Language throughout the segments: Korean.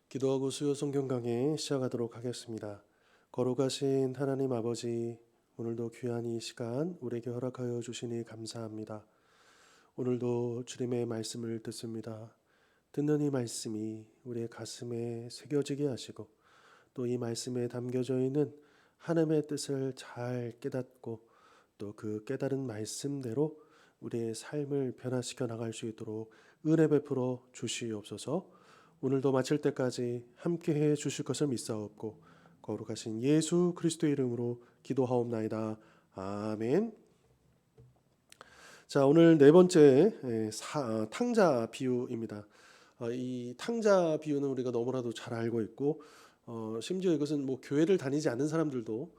기도하고 수요 성경 강해 시작하도록 하겠습니다. 거룩하신 하나님 아버지, 오늘도 귀한 이 시간 우리에게 허락하여 주시니 감사합니다. 오늘도 주님의 말씀을 듣습니다. 듣는 이 말씀이 우리의 가슴에 새겨지게 하시고 또 이 말씀에 담겨져 있는 하나님의 뜻을 잘 깨닫고 또 그 깨달은 말씀대로 우리의 삶을 변화시켜 나갈 수 있도록 은혜 베풀어 주시옵소서. 오늘도 마칠 때까지 함께해 주실 것을 믿사옵고 거룩하신 예수 그리스도의 이름으로 기도하옵나이다. 아멘. 자, 오늘 네 번째 탕자 비유입니다. 이 탕자 비유는 우리가 너무나도 잘 알고 있고 심지어 이것은 뭐 교회를 다니지 않는 사람들도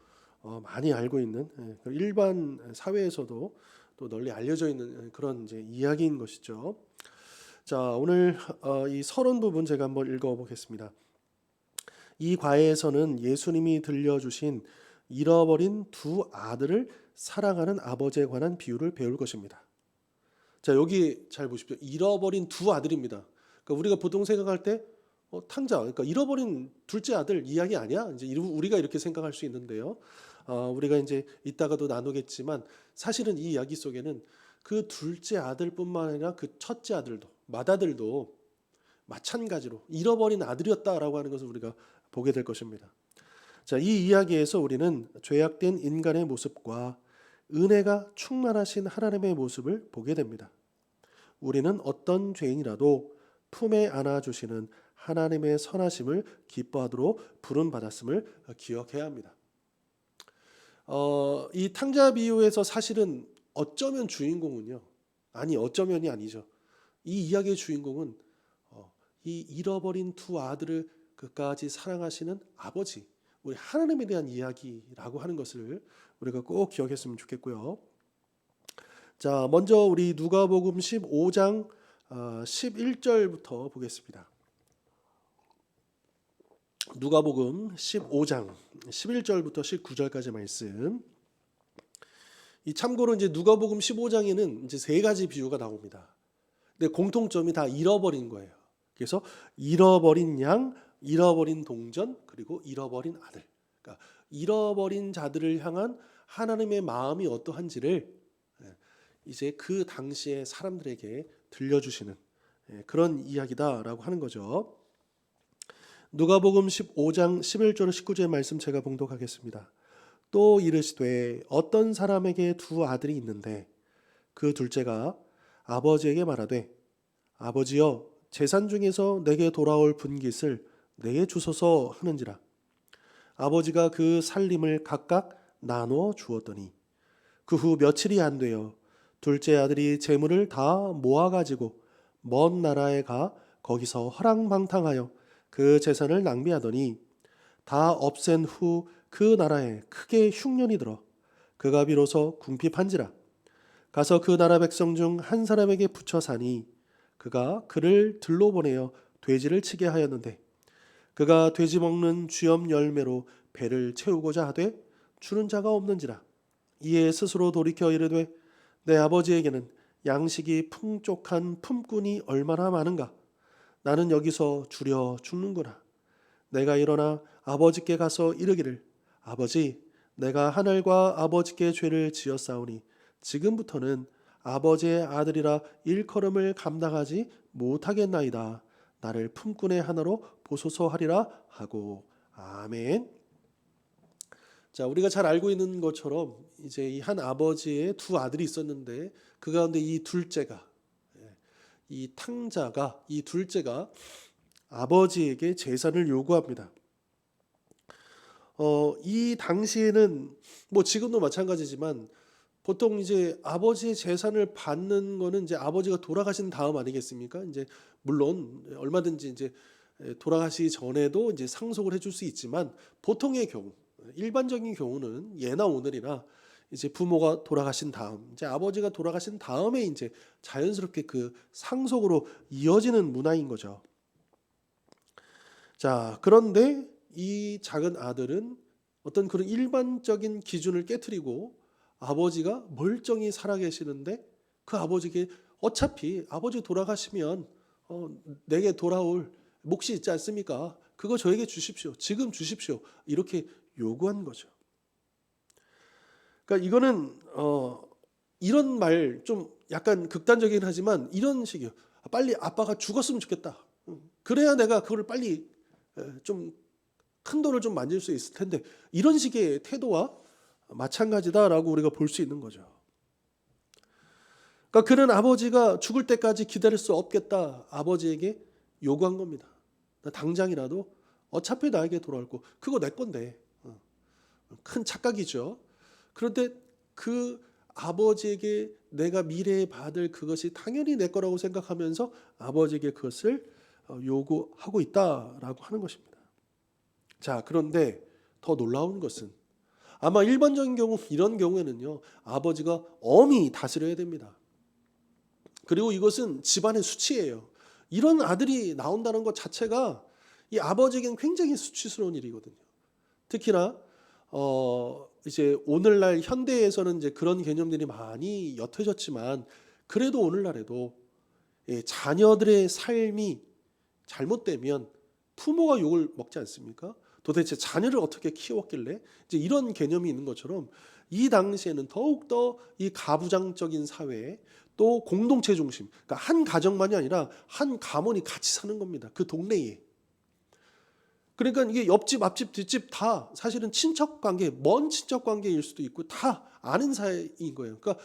많이 알고 있는 일반 사회에서도 또 널리 알려져 있는 그런 이제 이야기인 것이죠. 자, 오늘 이 서론 부분 제가 한번 읽어보겠습니다. 이 과에서는 예수님이 들려주신 잃어버린 두 아들을 사랑하는 아버지에 관한 비유를 배울 것입니다. 자, 여기 잘 보십시오. 잃어버린 두 아들입니다. 그러니까 우리가 보통 생각할 때 탕자, 그러니까 잃어버린 둘째 아들 이야기 아니야? 이제 우리가 이렇게 생각할 수 있는데요. 우리가 이제 이따가도 나누겠지만 사실은 이 이야기 속에는 그 둘째 아들뿐만 아니라 그 첫째 아들도 맏아들도 마찬가지로 잃어버린 아들이었다라고 하는 것을 우리가 보게 될 것입니다. 자, 이 이야기에서 우리는 죄악된 인간의 모습과 은혜가 충만하신 하나님의 모습을 보게 됩니다. 우리는 어떤 죄인이라도 품에 안아주시는 하나님의 선하심을 기뻐하도록 부름받았음을 기억해야 합니다. 이 탕자 비유에서 사실은 어쩌면 주인공은요, 어쩌면이 아니죠. 이 이야기의 주인공은 이 잃어버린 두 아들을 끝까지 사랑하시는 아버지, 우리 하나님에 대한 이야기라고 하는 것을 우리가 꼭 기억했으면 좋겠고요. 자, 먼저 우리 누가복음 15장 11절부터 보겠습니다. 누가복음 15장 11절부터 19절까지 말씀. 이 참고로 이제 누가복음 15장에는 이제 세 가지 비유가 나옵니다. 근데 공통점이 다 잃어버린 거예요. 그래서 잃어버린 양, 잃어버린 동전, 그리고 잃어버린 아들. 그러니까 잃어버린 자들을 향한 하나님의 마음이 어떠한지를 이제 그 당시의 사람들에게 들려주시는 그런 이야기다라고 하는 거죠. 누가복음 15장 11절 19절 말씀 제가 봉독하겠습니다. 또 이르시되 어떤 사람에게 두 아들이 있는데 그 둘째가 아버지에게 말하되 아버지여 재산 중에서 내게 돌아올 분깃을 내게 주소서 하는지라. 아버지가 그 살림을 각각 나누어 주었더니 그 후 며칠이 안 되어 둘째 아들이 재물을 다 모아가지고 먼 나라에 가 거기서 허랑방탕하여 그 재산을 낭비하더니 다 없앤 후 그 나라에 크게 흉년이 들어 그가 비로소 궁핍한지라. 가서 그 나라 백성 중 한 사람에게 붙여 사니 그가 그를 들로 보내어 돼지를 치게 하였는데 그가 돼지 먹는 쥐엄 열매로 배를 채우고자 하되 주는 자가 없는지라. 이에 스스로 돌이켜 이르되 내 아버지에게는 양식이 풍족한 품꾼이 얼마나 많은가. 나는 여기서 주려 죽는구나. 내가 일어나 아버지께 가서 이르기를 아버지, 내가 하늘과 아버지께 죄를 지었사오니 지금부터는 아버지의 아들이라 일컬음을 감당하지 못하겠나이다. 나를 품꾼의 하나로 보소서 하리라 하고. 아멘. 자, 우리가 잘 알고 있는 것처럼 이제 이 한 아버지의 두 아들이 있었는데 그 가운데 이 둘째가 이 탕자가 이 둘째가 아버지에게 재산을 요구합니다. 이 당시에는 뭐 지금도 마찬가지지만 보통 이제 아버지의 재산을 받는 거는 이제 아버지가 돌아가신 다음 아니겠습니까? 이제 물론 얼마든지 이제 돌아가시기 전에도 이제 상속을 해줄 수 있지만 보통의 경우, 일반적인 경우는 예나 오늘이나 이제 부모가 돌아가신 다음, 이제 아버지가 돌아가신 다음에 이제 자연스럽게 그 상속으로 이어지는 문화인 거죠. 자, 그런데 이 작은 아들은 어떤 그런 일반적인 기준을 깨트리고 아버지가 멀쩡히 살아계시는데 그 아버지에게 어차피 아버지 돌아가시면 내게 돌아올 몫이 있지 않습니까? 그거 저에게 주십시오. 지금 주십시오. 이렇게 요구한 거죠. 그러니까 이거는 이런 말 좀 약간 극단적이긴 하지만 이런 식이에요. 빨리 아빠가 죽었으면 좋겠다. 그래야 내가 그걸 빨리 좀 큰 돈을 좀 만질 수 있을 텐데, 이런 식의 태도와 마찬가지다라고 우리가 볼 수 있는 거죠. 그러니까 그는 아버지가 죽을 때까지 기다릴 수 없겠다. 아버지에게 요구한 겁니다. 나 당장이라도 어차피 나에게 돌아올 거 그거 내 건데. 큰 착각이죠. 그런데 그 아버지에게 내가 미래에 받을 그것이 당연히 내 거라고 생각하면서 아버지에게 그것을 요구하고 있다라고 하는 것입니다. 자, 그런데 더 놀라운 것은 아마 일반적인 경우, 이런 경우에는요, 아버지가 엄히 다스려야 됩니다. 그리고 이것은 집안의 수치예요. 이런 아들이 나온다는 것 자체가 이 아버지에게는 굉장히 수치스러운 일이거든요. 특히나 이제 오늘날 현대에서는 이제 그런 개념들이 많이 옅어졌지만, 그래도 오늘날에도 자녀들의 삶이 잘못되면 부모가 욕을 먹지 않습니까? 도대체 자녀를 어떻게 키웠길래, 이제 이런 개념이 있는 것처럼 이 당시에는 더욱더 이 가부장적인 사회에 또 공동체 중심, 그러니까 한 가정만이 아니라 한 가문이 같이 사는 겁니다. 그 동네에. 그러니까 이게 옆집, 앞집, 뒷집 다 사실은 친척 관계, 먼 친척 관계일 수도 있고 다 아는 사이인 거예요. 그러니까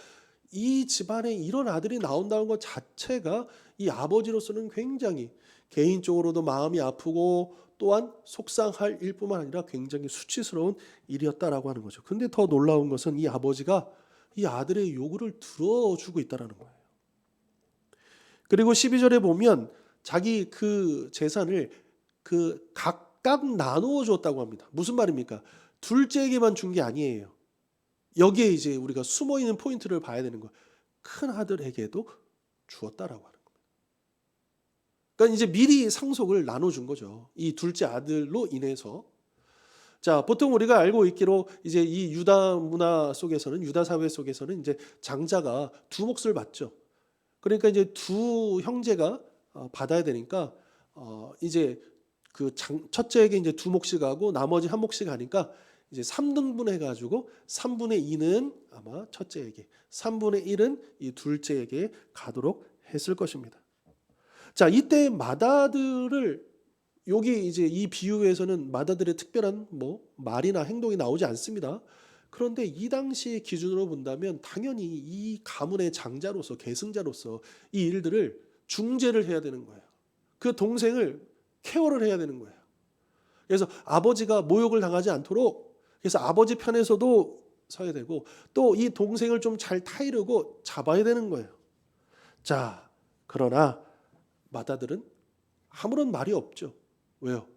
이 집안에 이런 아들이 나온다는 것 자체가 이 아버지로서는 굉장히 개인적으로도 마음이 아프고 또한 속상할 일뿐만 아니라 굉장히 수치스러운 일이었다라고 하는 거죠. 근데 더 놀라운 것은 이 아버지가 이 아들의 요구를 들어주고 있다라는 거예요. 그리고 12절에 보면 자기 그 재산을 그 각각 나누어 줬다고 합니다. 무슨 말입니까? 둘째에게만 준 게 아니에요. 여기에 이제 우리가 숨어 있는 포인트를 봐야 되는 거예요. 큰 아들에게도 주었다라고 하는 거예요. 그러니까 이제 미리 상속을 나눠준 거죠. 이 둘째 아들로 인해서. 자, 보통 우리가 알고 있기로 이제 이 유다 문화 속에서는, 유다 사회 속에서는 이제 장자가 두 몫을 받죠. 그러니까 이제 두 형제가 받아야 되니까 이제 그 첫째에게 이제 두 몫씩 가고 나머지 한 몫씩 가니까 이제 3등분 해가지고 3분의 2는 아마 첫째에게, 3분의 1은 이 둘째에게 가도록 했을 것입니다. 자, 이때 맏아들을, 여기 이제 이 비유에서는 맏아들의 특별한 뭐 말이나 행동이 나오지 않습니다. 그런데 이 당시 기준으로 본다면 당연히 이 가문의 장자로서, 계승자로서 이 일들을 중재를 해야 되는 거예요. 그 동생을 케어를 해야 되는 거예요. 그래서 아버지가 모욕을 당하지 않도록, 그래서 아버지 편에서도 서야 되고 또 이 동생을 좀 잘 타이르고 잡아야 되는 거예요. 자, 그러나 맏아들은 아무런 말이 없죠. 왜요?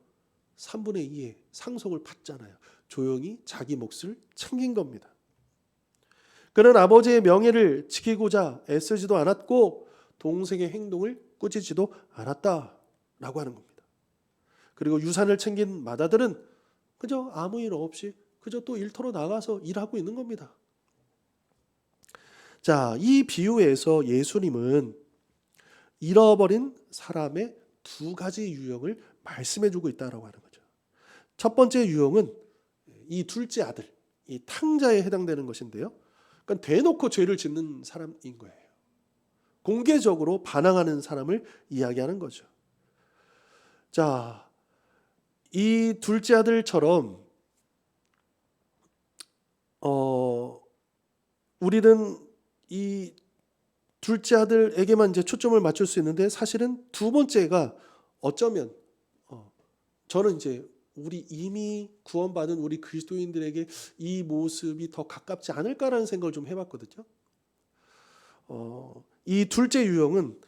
3분의 2의 상속을 받잖아요. 조용히 자기 몫을 챙긴 겁니다. 그는 아버지의 명예를 지키고자 애쓰지도 않았고 동생의 행동을 꾸짖지도 않았다라고 하는 겁니다. 그리고 유산을 챙긴 맏아들은 그저 아무 일 없이 그저 또 일터로 나가서 일하고 있는 겁니다. 자, 이 비유에서 예수님은 잃어버린 사람의 두 가지 유형을 말씀해 주고 있다라고 하는 거죠. 첫 번째 유형은 이 둘째 아들, 이 탕자에 해당되는 것인데요. 그러니까 대놓고 죄를 짓는 사람인 거예요. 공개적으로 반항하는 사람을 이야기하는 거죠. 자, 이 둘째 아들처럼 우리는 이 둘째 아들에게만 이제 초점을 맞출 수 있는데, 사실은 두 번째가 어쩌면 저는 이제 우리 이미 구원받은 우리 그리스도인들에게 이 모습이 더 가깝지 않을까라는 생각을 좀 해봤거든요. 이 둘째 유형은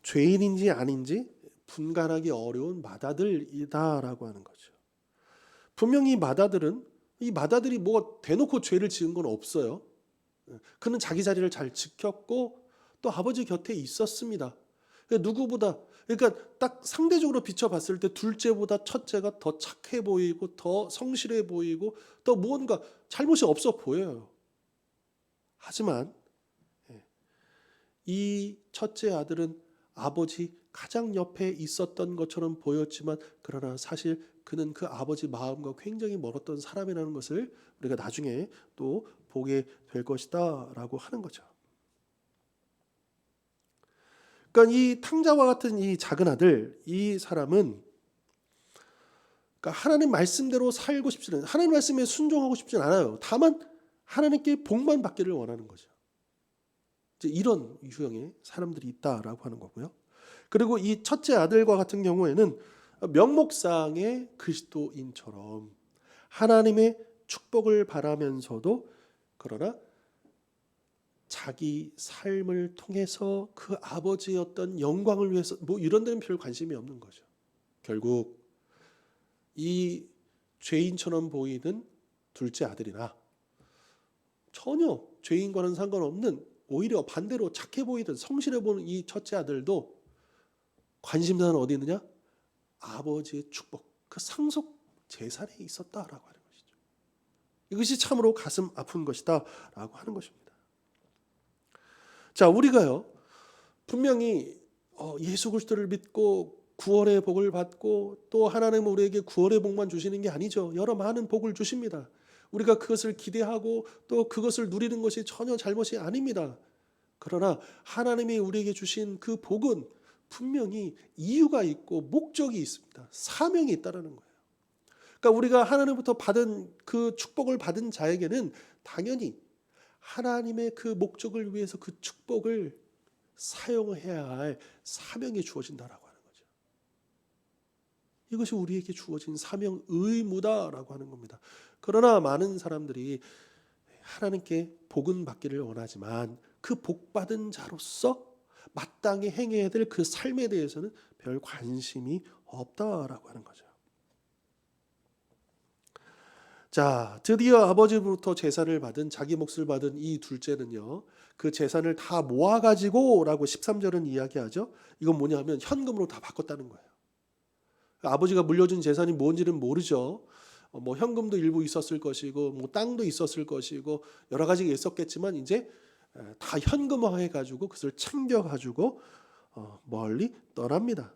죄인인지 아닌지 분간하기 어려운 맏아들이다라고 하는 거죠. 분명히 이 맏아들이 뭐 대놓고 죄를 지은 건 없어요. 그는 자기 자리를 잘 지켰고 또 아버지 곁에 있었습니다. 누구보다, 그러니까 딱 상대적으로 비춰봤을 때 둘째보다 첫째가 더 착해 보이고 더 성실해 보이고 더 무언가 잘못이 없어 보여요. 하지만 이 첫째 아들은 아버지 가장 옆에 있었던 것처럼 보였지만 그러나 사실 그는 그 아버지 마음과 굉장히 멀었던 사람이라는 것을 우리가 나중에 또 보게 될 것이다 라고 하는 거죠. 그러니까 이 탕자와 같은 이 작은 아들, 이 사람은 그러니까 하나님 말씀대로 살고 싶지는, 하나님 말씀에 순종하고 싶지는 않아요. 다만 하나님께 복만 받기를 원하는 거죠. 이제 이런 유형의 사람들이 있다라고 하는 거고요. 그리고 이 첫째 아들과 같은 경우에는 명목상의 그리스도인처럼 하나님의 축복을 바라면서도 그러나 자기 삶을 통해서 그 아버지였던 영광을 위해서 뭐 이런 데는 별 관심이 없는 거죠. 결국 이 죄인처럼 보이는 둘째 아들이나 전혀 죄인과는 상관없는 오히려 반대로 착해 보이든 성실해 보이는 이 첫째 아들도 관심사는 어디 있느냐? 아버지의 축복, 그 상속 재산에 있었다라고 하는 것이죠. 이것이 참으로 가슴 아픈 것이다 라고 하는 것입니다. 자, 우리가요 분명히 예수 그리스도를 믿고 구원의 복을 받고 또 하나님은 우리에게 구원의 복만 주시는 게 아니죠. 여러 많은 복을 주십니다. 우리가 그것을 기대하고 또 그것을 누리는 것이 전혀 잘못이 아닙니다. 그러나 하나님이 우리에게 주신 그 복은 분명히 이유가 있고 목적이 있습니다. 사명이 있다는 거예요. 그러니까 우리가 하나님부터 받은 그 축복을 받은 자에게는 당연히 하나님의 그 목적을 위해서 그 축복을 사용해야 할 사명이 주어진다라고 하는 거죠. 이것이 우리에게 주어진 사명 의무다라고 하는 겁니다. 그러나 많은 사람들이 하나님께 복은 받기를 원하지만 그 복 받은 자로서 마땅히 행해야 될 그 삶에 대해서는 별 관심이 없다라고 하는 거죠. 자, 드디어 아버지로부터 재산을 받은, 자기 몫을 받은 이 둘째는요, 그 재산을 다 모아가지고 라고 13절은 이야기하죠. 이건 뭐냐면 현금으로 다 바꿨다는 거예요. 아버지가 물려준 재산이 뭔지는 모르죠. 뭐 현금도 일부 있었을 것이고 뭐 땅도 있었을 것이고 여러 가지가 있었겠지만 이제 다 현금화해 가지고 그것을 챙겨 가지고 멀리 떠납니다.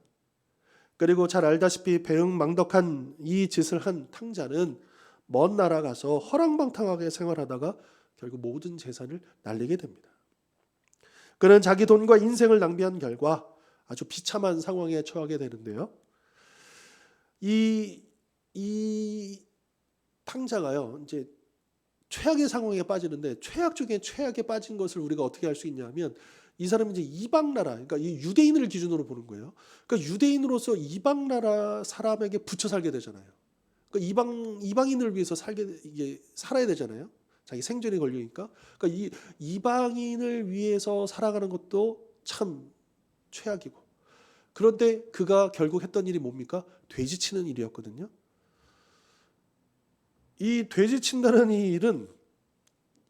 그리고 잘 알다시피 배은망덕한 이 짓을 한 탕자는 먼 나라 가서 허랑방탕하게 생활하다가 결국 모든 재산을 날리게 됩니다. 그는 자기 돈과 인생을 낭비한 결과 아주 비참한 상황에 처하게 되는데요. 이 탕자가요, 이제 최악의 상황에 빠지는데 최악 중에 최악에 빠진 것을 우리가 어떻게 알 수 있냐면 이 사람은 이제 이방 나라, 그러니까 이 유대인을 기준으로 보는 거예요. 그러니까 유대인으로서 이방 나라 사람에게 붙여 살게 되잖아요. 그러니까 이방인을 위해서 살아야 되잖아요. 자기 생존이 걸리니까. 그러니까 이 이방인을 위해서 살아가는 것도 참 최악이고. 그런데 그가 결국 했던 일이 뭡니까? 돼지 치는 일이었거든요. 이 돼지 친다는 이 일은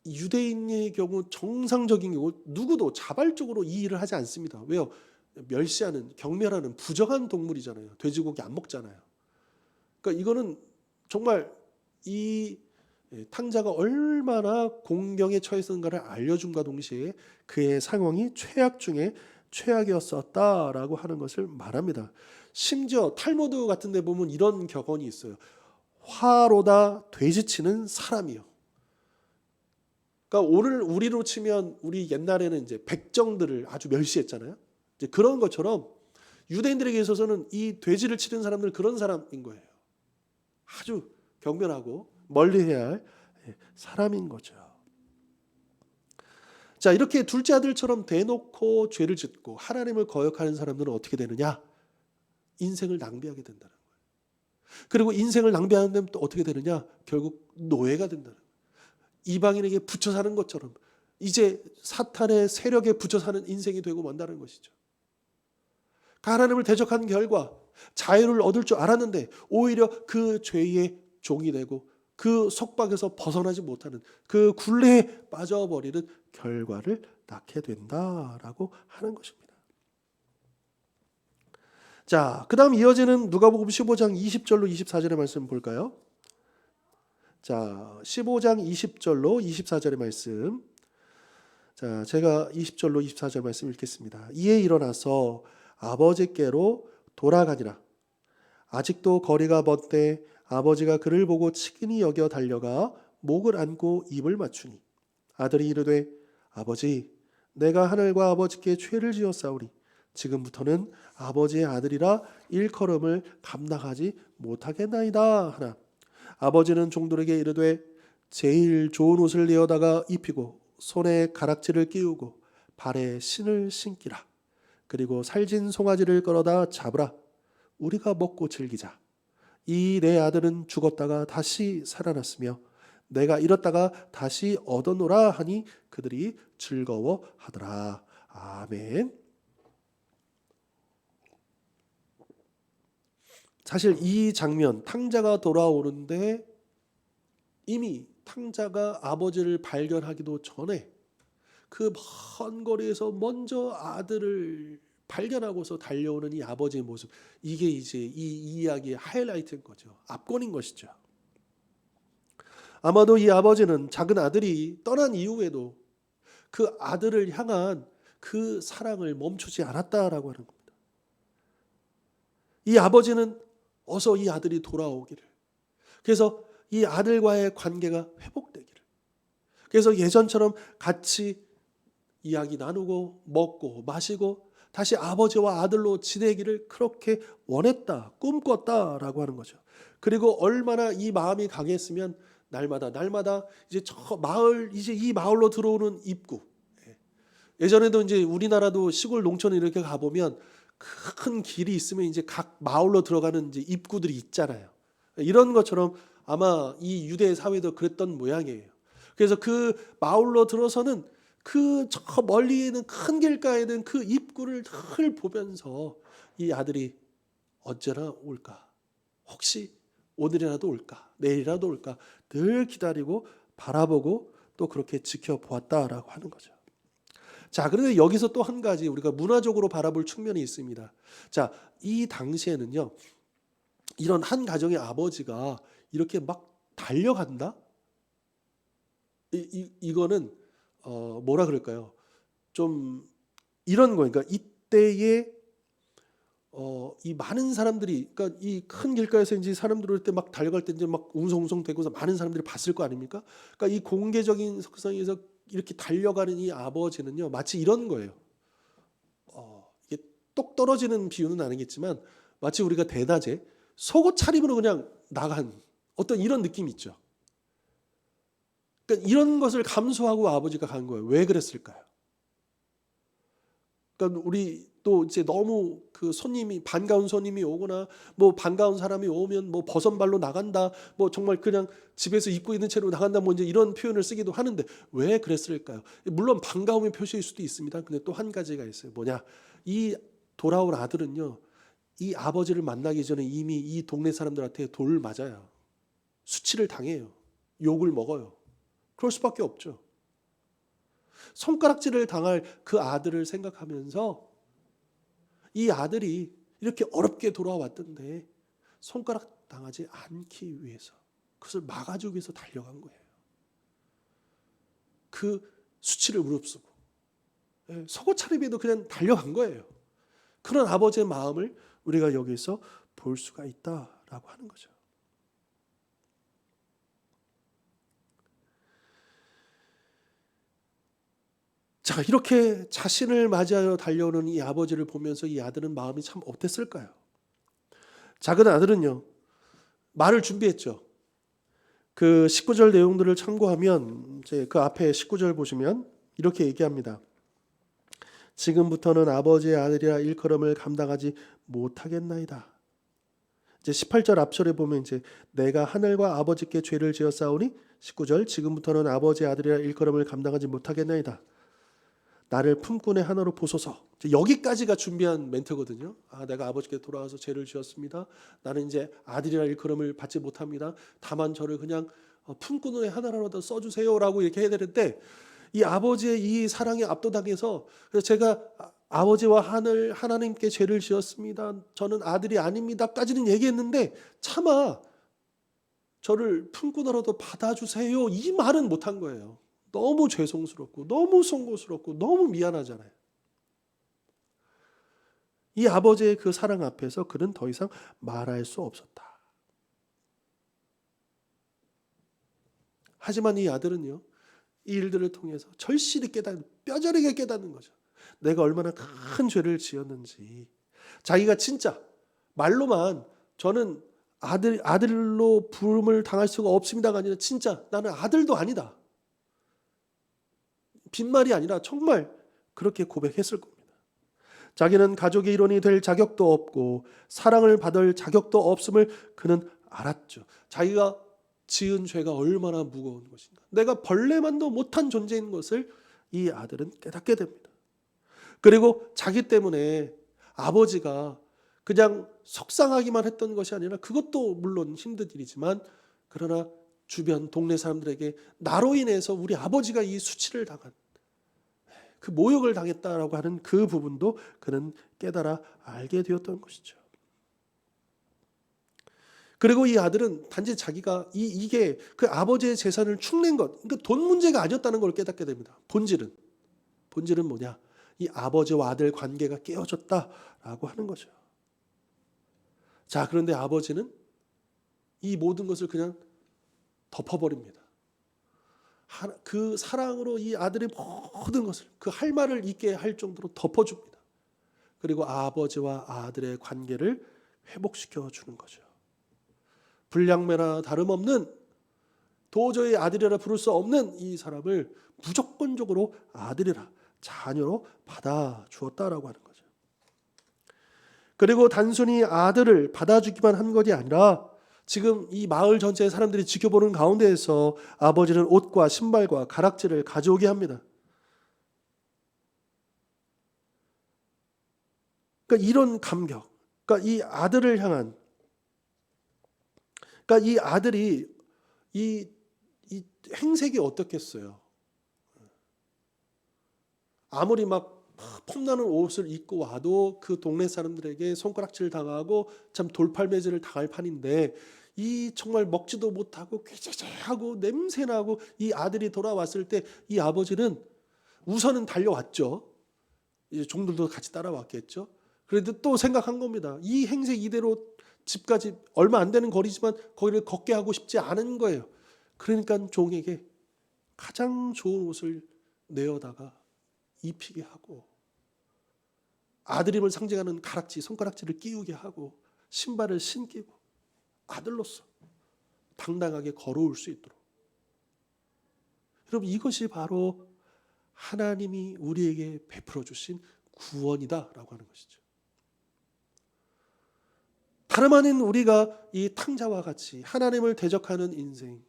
유대인의 경우 정상적인 경우 누구도 자발적으로 이 일을 하지 않습니다. 왜요? 멸시하는, 경멸하는 부정한 동물이잖아요. 돼지고기 안 먹잖아요. 그러니까 이거는 정말 이 탕자가 얼마나 공경에 처했는가를 알려줌과 동시에 그의 상황이 최악 중에 최악이었었다라고 하는 것을 말합니다. 심지어 탈무드 같은 데 보면 이런 격언이 있어요. 화로다 돼지치는 사람이요. 그러니까 오늘 우리로 치면 우리 옛날에는 이제 백정들을 아주 멸시했잖아요. 이제 그런 것처럼 유대인들에게 있어서는 이 돼지를 치는 사람들 그런 사람인 거예요. 아주 경멸하고 멀리해야 할 사람인 거죠. 자, 이렇게 둘째 아들처럼 대놓고 죄를 짓고 하나님을 거역하는 사람들은 어떻게 되느냐? 인생을 낭비하게 된다는 거예요. 그리고 인생을 낭비하는 데는 또 어떻게 되느냐? 결국 노예가 된다는 거예요. 이방인에게 붙여 사는 것처럼 이제 사탄의 세력에 붙여 사는 인생이 되고 만다는 것이죠. 하나님을 대적한 결과 자유를 얻을 줄 알았는데 오히려 그 죄의 종이 되고 그 속박에서 벗어나지 못하는 그 굴레에 빠져버리는 결과를 낳게 된다라고 하는 것입니다. 자, 그 다음 이어지는 누가복음 15장 20절로 24절의 말씀 볼까요? 자, 15장 20절로 24절의 말씀. 자, 제가 20절로 24절 말씀 읽겠습니다. 이에 일어나서 아버지께로 돌아가니라. 아직도 거리가 먼때 아버지가 그를 보고 치근히 여겨 달려가 목을 안고 입을 맞추니 아들이 이르되 아버지 내가 하늘과 아버지께 죄를 지었사오니 지금부터는 아버지의 아들이라 일컬음을 감당하지 못하겠나이다 하나 아버지는 종들에게 이르되 제일 좋은 옷을 내어다가 입히고 손에 가락지를 끼우고 발에 신을 신기라. 그리고 살진 송아지를 끌어다 잡으라. 우리가 먹고 즐기자. 이 내 아들은 죽었다가 다시 살아났으며 내가 잃었다가 다시 얻어노라 하니 그들이 즐거워하더라. 아멘. 사실 이 장면 탕자가 돌아오는데 이미 탕자가 아버지를 발견하기도 전에 그 먼 거리에서 먼저 아들을 발견하고서 달려오는 이 아버지의 모습, 이게 이제 이 이야기의 하이라이트인 거죠. 압권인 것이죠. 아마도 이 아버지는 작은 아들이 떠난 이후에도 그 아들을 향한 그 사랑을 멈추지 않았다라고 하는 겁니다. 이 아버지는 어서 이 아들이 돌아오기를, 그래서 이 아들과의 관계가 회복되기를, 그래서 예전처럼 같이 이야기 나누고 먹고 마시고 다시 아버지와 아들로 지내기를 그렇게 원했다, 꿈꿨다라고 하는 거죠. 그리고 얼마나 이 마음이 강했으면 날마다 이제 저 마을, 이제 이 마을로 들어오는 입구, 예전에도 이제 우리나라도 시골 농촌에 이렇게 가보면 큰 길이 있으면 이제 각 마을로 들어가는 이제 입구들이 있잖아요. 이런 것처럼 아마 이 유대 사회도 그랬던 모양이에요. 그래서 그 마을로 들어서는 그 저 멀리 있는 큰 길가에 있는 그 입구를 늘 보면서 이 아들이 언제나 올까? 혹시 오늘이라도 올까? 내일이라도 올까? 늘 기다리고 바라보고 또 그렇게 지켜보았다라고 하는 거죠. 자, 그런데 여기서 또 한 가지 우리가 문화적으로 바라볼 측면이 있습니다. 자, 이 당시에는요, 이런 한 가정의 아버지가 이렇게 막 달려간다? 이거는 뭐라 그럴까요? 좀 이런 거니까 이때에 이 많은 사람들이, 그러니까 이 큰 길가에서 이제 사람들 올 때 막 달려갈 때 이제 막 웅성웅성 대고서 많은 사람들이 봤을 거 아닙니까? 그러니까 이 공개적인 석상에서 이렇게 달려가는 이 아버지는요, 마치 이런 거예요. 이게 똑 떨어지는 비유는 아니겠지만 마치 우리가 대낮에 속옷 차림으로 그냥 나간 어떤 이런 느낌이 있죠. 그러니까 이런 것을 감수하고 아버지가 간 거예요. 왜 그랬을까요? 그러니까 우리 또 이제 너무 그 손님이, 반가운 손님이 오거나 뭐 반가운 사람이 오면 뭐 버선발로 나간다, 뭐 정말 그냥 집에서 입고 있는 채로 나간다, 뭐 이제 이런 표현을 쓰기도 하는데 왜 그랬을까요? 물론 반가움의 표시일 수도 있습니다. 근데 또 한 가지가 있어요. 뭐냐? 이 돌아온 아들은요, 이 아버지를 만나기 전에 이미 이 동네 사람들한테 돌을 맞아요. 수치를 당해요. 욕을 먹어요. 그럴 수밖에 없죠. 손가락질을 당할 그 아들을 생각하면서 이 아들이 이렇게 어렵게 돌아왔던데 손가락 당하지 않기 위해서, 그것을 막아주기 위해서 달려간 거예요. 그 수치를 무릅쓰고 속옷 차림에도 그냥 달려간 거예요. 그런 아버지의 마음을 우리가 여기서 볼 수가 있다라고 하는 거죠. 자, 이렇게 자신을 맞이하여 달려오는 이 아버지를 보면서 이 아들은 마음이 참 어땠을까요? 작은 아들은요, 말을 준비했죠. 그 19절 내용들을 참고하면 이제 그 앞에 19절 보시면 이렇게 얘기합니다. 지금부터는 아버지의 아들이라 일컬음을 감당하지 못하겠나이다. 이제 18절 앞절에 보면 이제 내가 하늘과 아버지께 죄를 지었사오니 19절 지금부터는 아버지의 아들이라 일컬음을 감당하지 못하겠나이다. 나를 품꾼의 하나로 보소서. 여기까지가 준비한 멘트거든요. 내가 아버지께 돌아와서 죄를 지었습니다. 나는 이제 아들이라 일컬음을 받지 못합니다. 다만 저를 그냥 품꾼의 하나라도 써주세요라고 이렇게 해야 되는데, 이 아버지의 이 사랑에 압도당해서 그래서 제가 아버지와 하나님께 죄를 지었습니다. 저는 아들이 아닙니다까지는 얘기했는데 차마 저를 품꾼으로도 받아주세요 이 말은 못한 거예요. 너무 죄송스럽고 너무 송구스럽고 너무 미안하잖아요. 이 아버지의 그 사랑 앞에서 그는 더 이상 말할 수 없었다. 하지만 이 아들은요, 이 일들을 통해서 절실히 뼈저리게 깨닫는 거죠. 내가 얼마나 큰 죄를 지었는지. 자기가 진짜 말로만 저는 아들로 부름을 당할 수가 없습니다가 아니라 진짜 나는 아들도 아니다. 빈말이 아니라 정말 그렇게 고백했을 겁니다. 자기는 가족의 일원이 될 자격도 없고 사랑을 받을 자격도 없음을 그는 알았죠. 자기가 지은 죄가 얼마나 무거운 것인가. 내가 벌레만도 못한 존재인 것을 이 아들은 깨닫게 됩니다. 그리고 자기 때문에 아버지가 그냥 속상하기만 했던 것이 아니라 그것도 물론 힘든 일이지만 그러나 주변 동네 사람들에게 나로 인해서 우리 아버지가 이 수치를 당한 그 모욕을 당했다라고 하는 그 부분도 그는 깨달아 알게 되었던 것이죠. 그리고 이 아들은 단지 자기가 이게 그 아버지의 재산을 축낸 것, 그러니까 돈 문제가 아니었다는 걸 깨닫게 됩니다. 본질은 뭐냐? 이 아버지와 아들 관계가 깨어졌다라고 하는 거죠. 자, 그런데 아버지는 이 모든 것을 그냥 덮어버립니다. 그 사랑으로 이 아들의 모든 것을 그 할 말을 있게 할 정도로 덮어줍니다. 그리고 아버지와 아들의 관계를 회복시켜 주는 거죠. 불량매나 다름없는 도저히 아들이라 부를 수 없는 이 사람을 무조건적으로 아들이라 자녀로 받아주었다라고 하는 거죠. 그리고 단순히 아들을 받아주기만 한 것이 아니라 지금 이 마을 전체의 사람들이 지켜보는 가운데에서 아버지는 옷과 신발과 가락지를 가져오게 합니다. 그러니까 이런 감격, 그러니까 이 아들을 향한, 그러니까 이 아들이 이 행색이 어떻겠어요? 아무리 막 폼나는 옷을 입고 와도 그 동네 사람들에게 손가락질 당하고 참 돌팔매질을 당할 판인데 이 정말 먹지도 못하고 꾀죄죄하고 냄새나고 이 아들이 돌아왔을 때 이 아버지는 우선은 달려왔죠. 이제 종들도 같이 따라왔겠죠. 그래도 또 생각한 겁니다. 이 행색 이대로 집까지 얼마 안 되는 거리지만 거기를 걷게 하고 싶지 않은 거예요. 그러니까 종에게 가장 좋은 옷을 내어다가 입히게 하고 아들임을 상징하는 가락지, 손가락지를 끼우게 하고 신발을 신기고 아들로서 당당하게 걸어올 수 있도록. 여러분, 이것이 바로 하나님이 우리에게 베풀어 주신 구원이다라고 하는 것이죠. 다름 아닌 우리가 이 탕자와 같이 하나님을 대적하는 인생,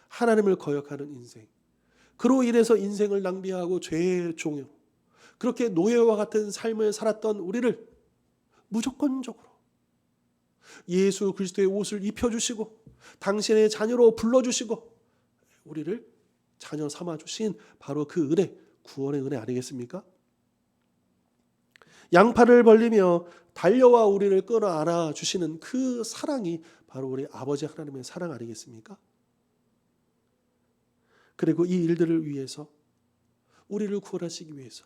하나님을 거역하는 인생, 그로 인해서 인생을 낭비하고 죄의 종으로 그렇게 노예와 같은 삶을 살았던 우리를 무조건적으로 예수 그리스도의 옷을 입혀주시고 당신의 자녀로 불러주시고 우리를 자녀 삼아주신 바로 그 은혜, 구원의 은혜 아니겠습니까? 양팔을 벌리며 달려와 우리를 끌어안아 주시는 그 사랑이 바로 우리 아버지 하나님의 사랑 아니겠습니까? 그리고 이 일들을 위해서 우리를 구원하시기 위해서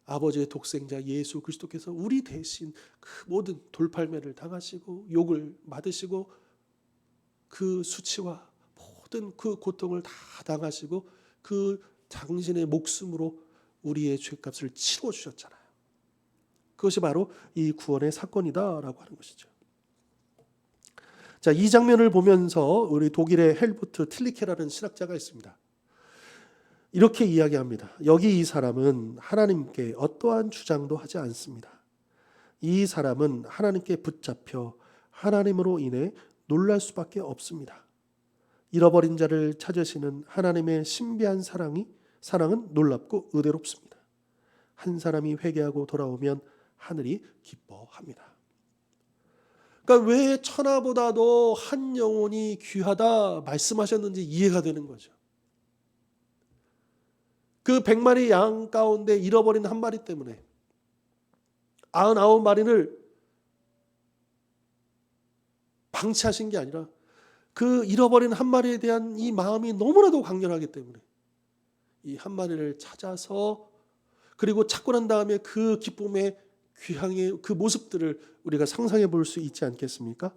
아버지의 독생자 예수 그리스도께서 우리 대신 그 모든 돌팔매를 당하시고 욕을 받으시고 그 수치와 모든 그 고통을 다 당하시고 그 당신의 목숨으로 우리의 죄값을 치러 주셨잖아요. 그것이 바로 이 구원의 사건이다라고 하는 것이죠. 자, 이 장면을 보면서 우리 독일의 헬부트 틸리케라는 신학자가 있습니다. 이렇게 이야기합니다. 여기 이 사람은 하나님께 어떠한 주장도 하지 않습니다. 이 사람은 하나님께 붙잡혀 하나님으로 인해 놀랄 수밖에 없습니다. 잃어버린 자를 찾으시는 하나님의 신비한 사랑은 놀랍고 의대롭습니다. 한 사람이 회개하고 돌아오면 하늘이 기뻐합니다. 그러니까 왜 천하보다도 한 영혼이 귀하다 말씀하셨는지 이해가 되는 거죠. 그 100마리 양 가운데 잃어버린 한 마리 때문에 99마리를 방치하신 게 아니라 그 잃어버린 한 마리에 대한 이 마음이 너무나도 강렬하기 때문에 이 한 마리를 찾아서 그리고 찾고 난 다음에 그 기쁨에 귀향의 그 모습들을 우리가 상상해 볼 수 있지 않겠습니까?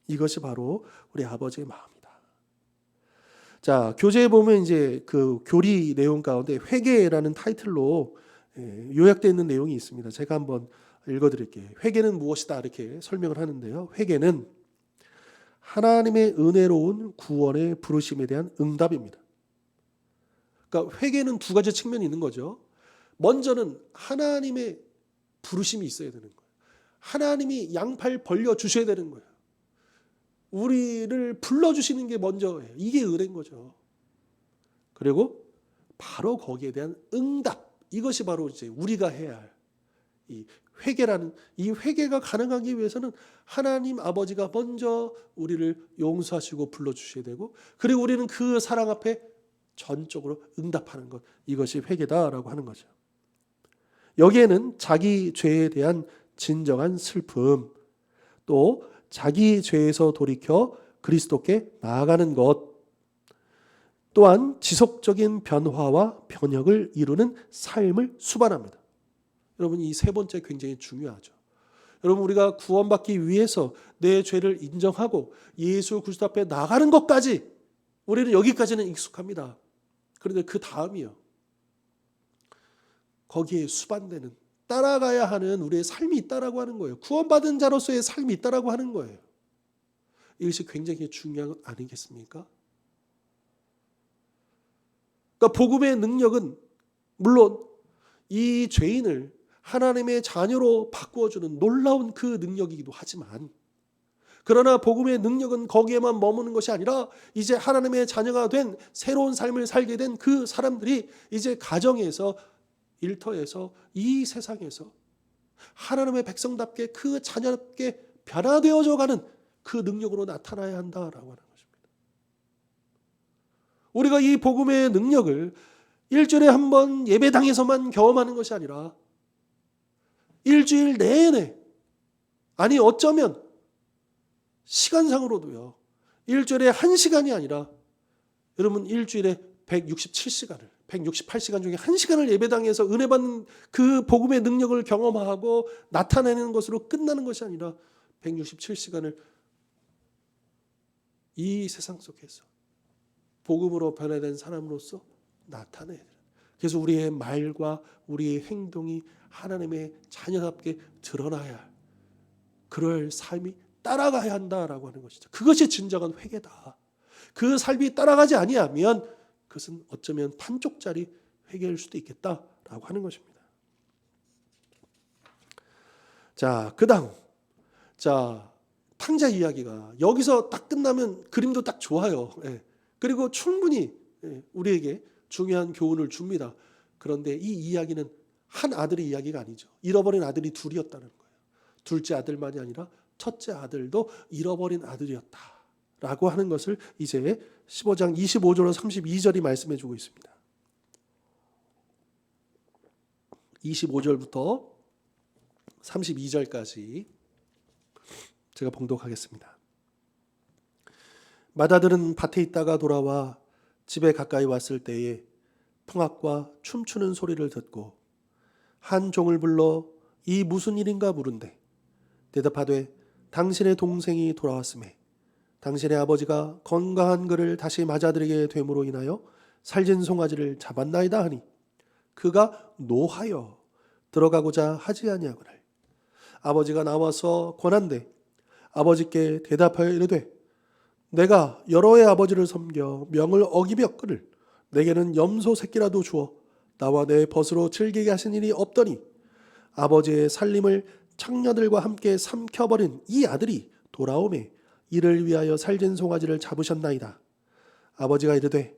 이것이 바로 우리 아버지의 마음이다. 자, 교재에 보면 이제 그 교리 내용 가운데 회개라는 타이틀로 요약되어 있는 내용이 있습니다. 제가 한번 읽어드릴게요. 회개는 무엇이다 이렇게 설명을 하는데요. 회개는 하나님의 은혜로운 구원의 부르심에 대한 응답입니다. 그러니까 회개는 두 가지 측면이 있는 거죠. 먼저는 하나님의 부르심이 있어야 되는 거예요. 하나님이 양팔 벌려 주셔야 되는 거예요. 우리를 불러주시는 게 먼저예요. 이게 은혜인 거죠. 그리고 바로 거기에 대한 응답. 이것이 바로 이제 우리가 해야 할 이 회개라는, 이 회개가 가능하기 위해서는 하나님 아버지가 먼저 우리를 용서하시고 불러주셔야 되고, 그리고 우리는 그 사랑 앞에 전적으로 응답하는 것. 이것이 회개다라고 하는 거죠. 여기에는 자기 죄에 대한 진정한 슬픔, 또 자기 죄에서 돌이켜 그리스도께 나아가는 것, 또한 지속적인 변화와 변혁을 이루는 삶을 수반합니다. 여러분, 이 세 번째 굉장히 중요하죠. 여러분, 우리가 구원받기 위해서 내 죄를 인정하고 예수 그리스도 앞에 나가는 것까지 우리는 여기까지는 익숙합니다. 그런데 그 다음이요, 거기에 수반되는, 따라가야 하는 우리의 삶이 있다라고 하는 거예요. 구원받은 자로서의 삶이 있다라고 하는 거예요. 이것이 굉장히 중요한 것 아니겠습니까? 그러니까 복음의 능력은 물론 이 죄인을 하나님의 자녀로 바꾸어주는 놀라운 그 능력이기도 하지만, 그러나 복음의 능력은 거기에만 머무는 것이 아니라 이제 하나님의 자녀가 된 새로운 삶을 살게 된 그 사람들이 이제 가정에서, 일터에서, 이 세상에서 하나님의 백성답게 그 자녀답게 변화되어져 가는 그 능력으로 나타나야 한다라고 하는 것입니다. 우리가 이 복음의 능력을 일주일에 한 번 예배당에서만 경험하는 것이 아니라 일주일 내내, 아니 어쩌면 시간상으로도요, 일주일에 1시간이 아니라 여러분 일주일에 167시간을, 168시간 중에 1시간을 예배당에서 은혜 받는 그 복음의 능력을 경험하고 나타내는 것으로 끝나는 것이 아니라 167시간을 이 세상 속에서 복음으로 변화된 사람으로서 나타내야 돼요. 그래서 우리의 말과 우리의 행동이 하나님의 자녀답게 드러나야 할, 그럴 삶이 따라가야 한다라고 하는 것이죠. 그것이 진정한 회개다. 그 삶이 따라가지 아니하면 그것은 어쩌면 판쪽짜리 회개일 수도 있겠다라고 하는 것입니다. 자, 그다음, 자, 탕자 이야기가 여기서 딱 끝나면 그림도 딱 좋아요. 예. 그리고 충분히 우리에게 중요한 교훈을 줍니다. 그런데 이 이야기는 한 아들의 이야기가 아니죠. 잃어버린 아들이 둘이었다는 거예요. 둘째 아들만이 아니라 첫째 아들도 잃어버린 아들이었다라고 하는 것을 이제 15장 25절로 32절이 말씀해 주고 있습니다. 25절부터 32절까지 제가 봉독하겠습니다. 맏아들은 밭에 있다가 돌아와 집에 가까이 왔을 때에 풍악과 춤추는 소리를 듣고 한 종을 불러 이 무슨 일인가 물은데 대답하되 당신의 동생이 돌아왔음에 당신의 아버지가 건강한 그를 다시 맏아들에게 됨으로 인하여 살진 송아지를 잡았나이다 하니 그가 노하여 들어가고자 하지 아니하거늘 아버지가 나와서 권한대 아버지께 대답하여 이르되 내가 여러 해 아버지를 섬겨 명을 어기며 끄를 내게는 염소 새끼라도 주어 나와 내 벗으로 즐기게 하신 일이 없더니 아버지의 살림을 창녀들과 함께 삼켜버린 이 아들이 돌아오매 이를 위하여 살진 송아지를 잡으셨나이다. 아버지가 이르되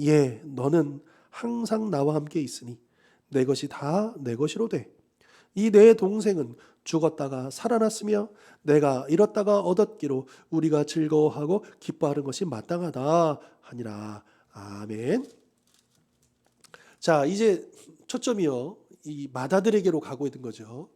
예 너는 항상 나와 함께 있으니 내 것이 다 내 것이로되 이 내 동생은 죽었다가 살아났으며 내가 잃었다가 얻었기로 우리가 즐거워하고 기뻐하는 것이 마땅하다 하니라. 아멘. 자, 이제 초점이요, 이 맏아들에게로 가고 있는 거죠.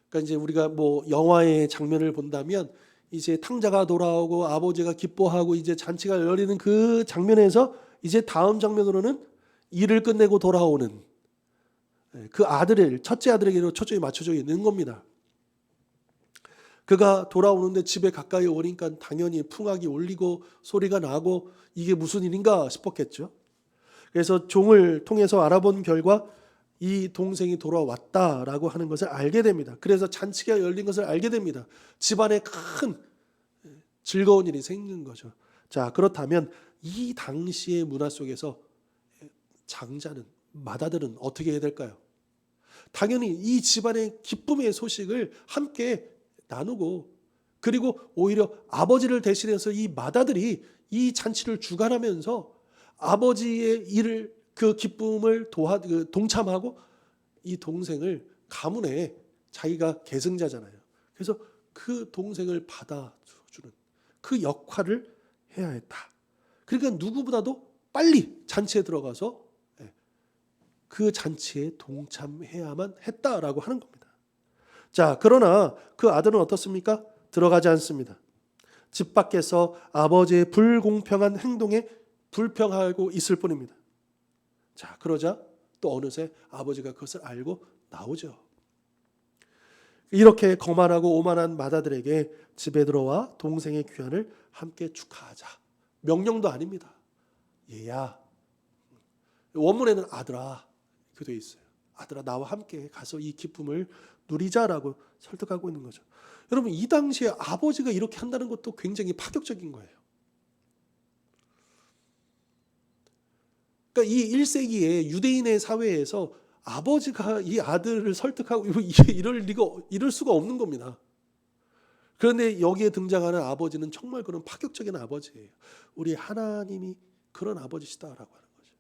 그러니까 이제 우리가 뭐 영화의 장면을 본다면 이제 탕자가 돌아오고 아버지가 기뻐하고 이제 잔치가 열리는 그 장면에서 이제 다음 장면으로는 일을 끝내고 돌아오는 그 아들을 첫째 아들에게로 초점이 맞춰져 있는 겁니다. 그가 돌아오는데 집에 가까이 오니까 당연히 풍악이 울리고 소리가 나고 이게 무슨 일인가 싶었겠죠. 그래서 종을 통해서 알아본 결과 이 동생이 돌아왔다라고 하는 것을 알게 됩니다. 그래서 잔치가 열린 것을 알게 됩니다. 집안에 큰 즐거운 일이 생긴 거죠. 자, 그렇다면 이 당시의 문화 속에서 장자는, 맏아들은 어떻게 해야 될까요? 당연히 이 집안의 기쁨의 소식을 함께 나누고, 그리고 오히려 아버지를 대신해서 이 맏아들이 이 잔치를 주관하면서 아버지의 일을, 그 기쁨을 동참하고 이 동생을 가문에, 자기가 계승자잖아요. 그래서 그 동생을 받아주는 그 역할을 해야 했다. 그러니까 누구보다도 빨리 잔치에 들어가서 그 잔치에 동참해야만 했다라고 하는 겁니다. 자, 그러나 그 아들은 어떻습니까? 들어가지 않습니다. 집 밖에서 아버지의 불공평한 행동에 불평하고 있을 뿐입니다. 자, 그러자 또 어느새 아버지가 그것을 알고 나오죠. 이렇게 거만하고 오만한 맏아들에게 집에 들어와 동생의 귀환을 함께 축하하자. 명령도 아닙니다. 얘야, 원문에는 아들아 이렇게 되어 있어요. 아들아, 나와 함께 가서 이 기쁨을 누리자라고 설득하고 있는 거죠. 여러분, 이 당시에 아버지가 이렇게 한다는 것도 굉장히 파격적인 거예요. 그러니까 이 1세기의 유대인의 사회에서 아버지가 이 아들을 설득하고 이럴 수가 없는 겁니다. 그런데 여기에 등장하는 아버지는 정말 그런 파격적인 아버지예요. 우리 하나님이 그런 아버지시다라고 하는 거죠.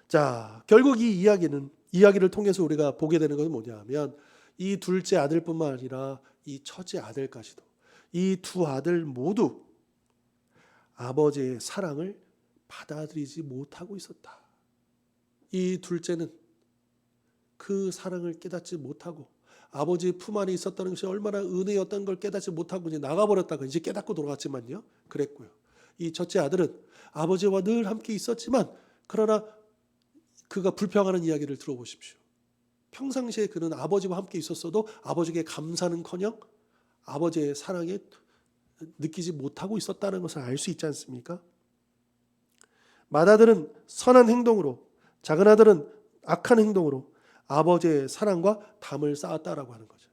자, 결국 이 이야기를 통해서 우리가 보게 되는 것은 뭐냐면, 이 둘째 아들뿐만 아니라 이 첫째 아들까지도, 이 두 아들 모두 아버지의 사랑을 받아들이지 못하고 있었다. 이 둘째는 그 사랑을 깨닫지 못하고, 아버지의 품 안에 있었다는 것이 얼마나 은혜였던 걸 깨닫지 못하고 이제 나가버렸다가 이제 깨닫고 돌아갔지만요, 그랬고요. 이 첫째 아들은 아버지와 늘 함께 있었지만, 그러나 그가 불평하는 이야기를 들어보십시오. 평상시에 그는 아버지와 함께 있었어도 아버지에게 감사는커녕 아버지의 사랑에 느끼지 못하고 있었다는 것을 알 수 있지 않습니까? 맏아들은 선한 행동으로, 작은 아들은 악한 행동으로 아버지의 사랑과 담을 쌓았다라고 하는 거죠.